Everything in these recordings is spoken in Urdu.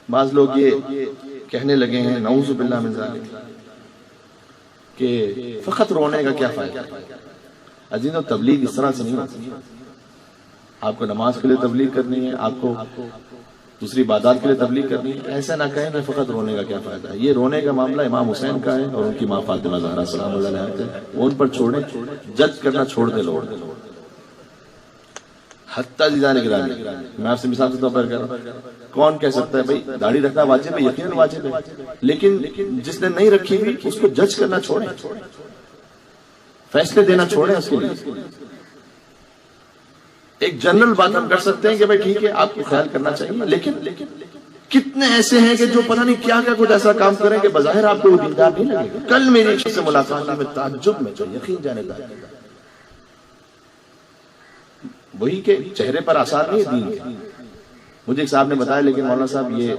بعض لوگ یہ کہنے لگے ہیں نعوذ باللہ من ذالک کہ فقط رونے کا کیا فائدہ. عزیزو تبلیغ اس طرح سے نہیں ہوتی. آپ کو نماز کے لیے تبلیغ کرنی ہے, آپ کو دوسری عبادات کے لیے تبلیغ کرنی ہے, ایسا نہ کہیں کہ فقط رونے کا کیا فائدہ ہے. یہ رونے کا معاملہ امام حسین کا ہے اور ان کی ماں فاطمہ زہرا سلام اللہ علیہا, وہ ان پر چھوڑیں, جج کرنا چھوڑ دے لوگ. حتیٰ زیدہ نگرانی, میں آپ سے مثال کے طور پر کہہ رہا ہوں, کون کہہ سکتا ہے بھائی داڑھی رکھنا واجب ہے؟ یقیناً واجب ہے, لیکن جس نے نہیں رکھی ہوئی اس کو جج کرنا چھوڑیں, فیصلے دینا چھوڑیں اس کے لیے. ایک جنرل بات ہم کر سکتے ہیں کہ بھائی ٹھیک ہے آپ کو خیال کرنا چاہیے, لیکن کتنے ایسے ہیں کہ جو پتہ نہیں کیا کیا کچھ ایسا کام کریں کہ بظاہر آپ کو وہ دیندار نہیں لگے گا. کل میری ایک شخص سے ملاقات ہوئی, میں تعجب میں جو یقین جانے کا, وہی کہ چہرے پر آثار نہیں ہے دین کے. مجھے ایک صاحب نے بتایا لیکن مولانا صاحب یہ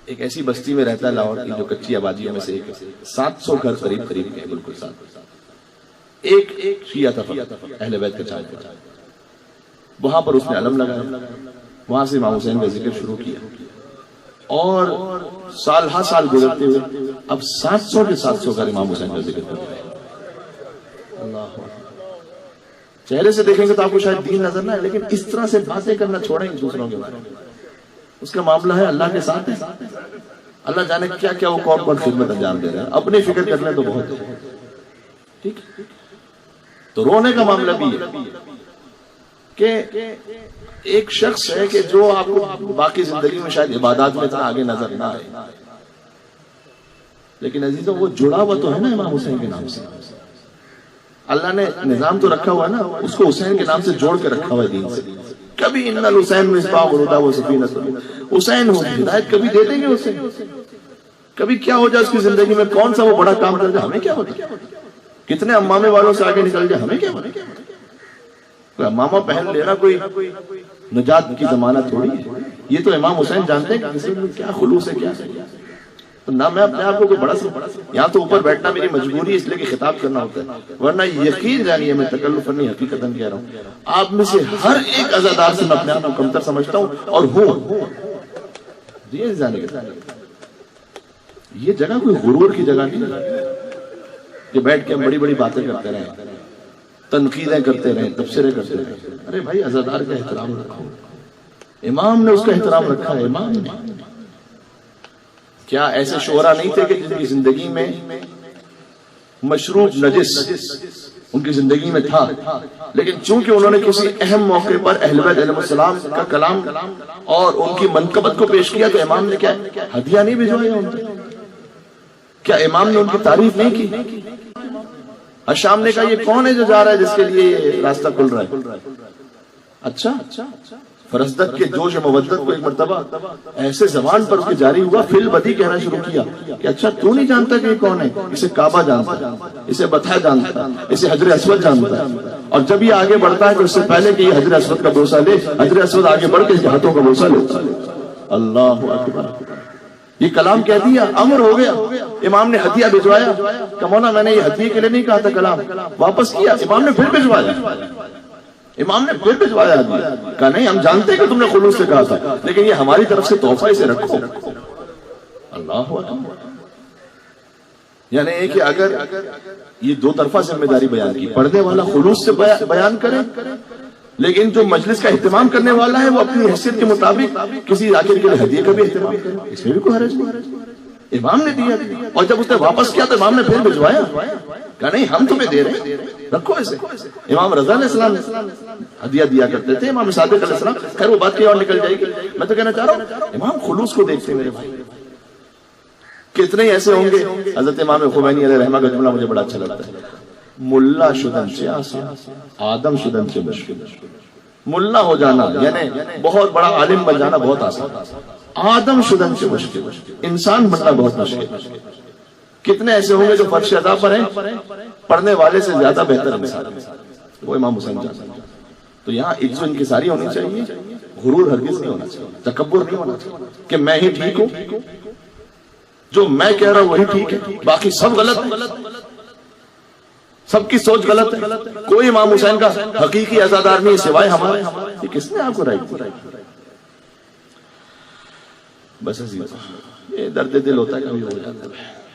ایک ایسی بستی میں رہتا ہے لاہور کی جو کچی آبادیوں میں سے ایک ہے, 700 گھر قریب قریب کے, بالکل ساتھ ایک شیعہ تھا اہل بیت کا چاہتا. وہاں پر اس نے علم لگایا, وہاں سے امام حسین کا ذکر شروع کیا, اور سال ہر سال گزرتے ہوئے اب 700 کے 700 گھر امام حسین کا ذکر کر رہے ہیں. اللہ چہرے سے دیکھیں گے تو آپ کو شاید دین نظر نہ ہے, لیکن اس طرح سے باتیں کرنا چھوڑیں گے دوسروں کے بارے میں. اس کا معاملہ ہے اللہ کے ساتھ ہے. اللہ جانے کیا کیا وہ کون کون خدمت انجام دے رہے ہیں, اپنی فکر کرنے تو بہت ہے. ٹھیک, تو رونے کا معاملہ بھی ہے کہ ایک شخص ہے کہ جو آپ کو باقی زندگی میں شاید عبادات میں اتنا آگے نظر نہ آئے, لیکن عزیزوں وہ جڑا ہوا تو ہے نا امام حسین کے نام سے. اللہ نے نظام تو رکھا ہوا ہے نا, اس کو حسین کے نام سے جوڑ کے رکھا ہوا ہے دین سے. کبھی ان الحسین مصباح الہدی و سفینہ حسین ہو, ہدایت کبھی دے دیں گے اسے. کبھی کیا ہو جائے اس کی زندگی میں, کون سا وہ بڑا کام کر جائے, ہمیں کیا ہوتا, کتنے امامے والوں سے آگے نکل جائے, ہمیں کیا ہوتا. کوئی امامہ پہن لینا کوئی نجات کی ضمانت تھوڑی ہے. یہ تو امام حسین جانتے ہیں کہ کسی میں کیا خلوص ہے, کیا ہے. نہ میں اپنے آپ کو کوئی بڑا یہاں تو اوپر بیٹھنا میری مجبوری ہے, اس لیے کہ خطاب کرنا ہوتا ہے, ورنہ یقین جانیے میں تکلف نہیں حقیقتاً کہہ رہا ہوں, آپ میں سے ہر ایک عزادار سے میں اپنے آپ کو کمتر سمجھتا ہوں اور ہوں. یہ جگہ کوئی غرور کی جگہ نہیں کہ بیٹھ کے ہم بڑی بڑی باتیں کرتے رہیں, تنقیدیں کرتے رہیں, تبصرے کرتے رہیں. ارے بھائی عزادار کا احترام رکھو, امام نے اس کا احترام رکھا ہے. امام نے کیا ایسے شعراء نہیں تھے کہ جن کی زندگی میں مشروب نجس ان کی زندگی میں تھا, لیکن چونکہ انہوں نے کسی اہم موقع پر اہل بیت علیہ السلام کا کلام اور ان کی منقبت کو پیش کیا تو امام نے کیا ہدیہ نہیں بھجوایا ان کو؟ کیا امام نے ان کی تعریف نہیں کی؟ الشام نے کہا یہ کون ہے جو جا رہا ہے جس کے لیے یہ راستہ کھل رہا ہے؟ اچھا, فرزدق کے جوش مودت کو ایک مرتبہ ایسے زبان پر اس کے جاری ہوا, فی البدی کہنا شروع کیا کہ اچھا تو نہیں جانتا کہ یہ کون ہے؟ اسے کعبہ جانتا ہے, اسے بطحہ جانتا ہے, اسے حجر اسود جانتا ہے. اور جب یہ آگے بڑھتا ہے تو اس سے پہلے کہ یہ حجر اسود کا بوسہ لے, حجر اسود آگے بڑھ کے اس کے ہاتھوں کا بوسہ لے. اللہ اکبر, یہ کلام کہہ دیا, امر ہو گیا. امام نے ہدیہ بھجوایا کہ مولا میں نے یہ ہدیے کے لیے نہیں کہا تھا کلام, واپس کیا. امام نے پھر بھجوایا, امام نے پھر بھجوایا, کہا نہیں ہم جانتے کہ تم نے خلوص سے کہا تھا, لیکن یہ ہماری طرف سے تحفہ, اسے رکھو. اللہ اکبر. یعنی کہ اگر یہ دو طرفہ ذمہ داری بیان کی, پڑھنے والا خلوص سے بیان کرے, لیکن جو مجلس کا اہتمام کرنے والا ہے وہ اپنی حیثیت کے مطابق کسی ذاکر کے لیے ہدیے کا بھی اہتمام کرے, اس میں بھی کوئی حرج نہیں. امام نے دیا, اور جب اس نے واپس کیا تو امام نے پھر بھجوایا, کہا نہیں ہم تمہیں دے رہے ہیں, رکھو اسے. امام رضا علیہ السلام ہدیہ دیا کرتے تھے, امام صادق علیہ السلام. خیر وہ بات کی اور نکل جائے گی. میں تو کہنا چاہ رہا ہوں امام خلوص کو دیکھتے میرے بھائی. کتنے ایسے ہوں گے, حضرت امام خمینی علیہ رحمہ کا جملہ مجھے بڑا اچھا لگتا ہے, ملا شدن سے آسان, آدم شدن سے مشکل. ملا ہو جانا یعنی بہت بڑا عالم بن جانا بہت آسان, آدم شدن سے مشکل, انسان بننا بہت مشکل. کتنے ایسے ہوں گے جو فرش ادا پر ہیں, پڑھنے والے سے زیادہ بہتر انسان, وہ امام حسین جانتے ہیں. تو یہاں عزت انکساری ہونی چاہیے, غرور ہرگز نہیں ہونا چاہیے, تکبر نہیں ہونا چاہیے کہ میں ہی ٹھیک ہوں, جو میں کہہ رہا ہوں وہی ٹھیک ہے, باقی سب غلط ہے, سب کی سوچ غلط ہے. کوئی امام حسین کا حقیقی عزادار نہیں سوائے ہمارے. یہ کس نے آپ کو رائٹ دیا؟ بس یہ درد دل ہوتا ہے، کبھی ہو جاتا ہے.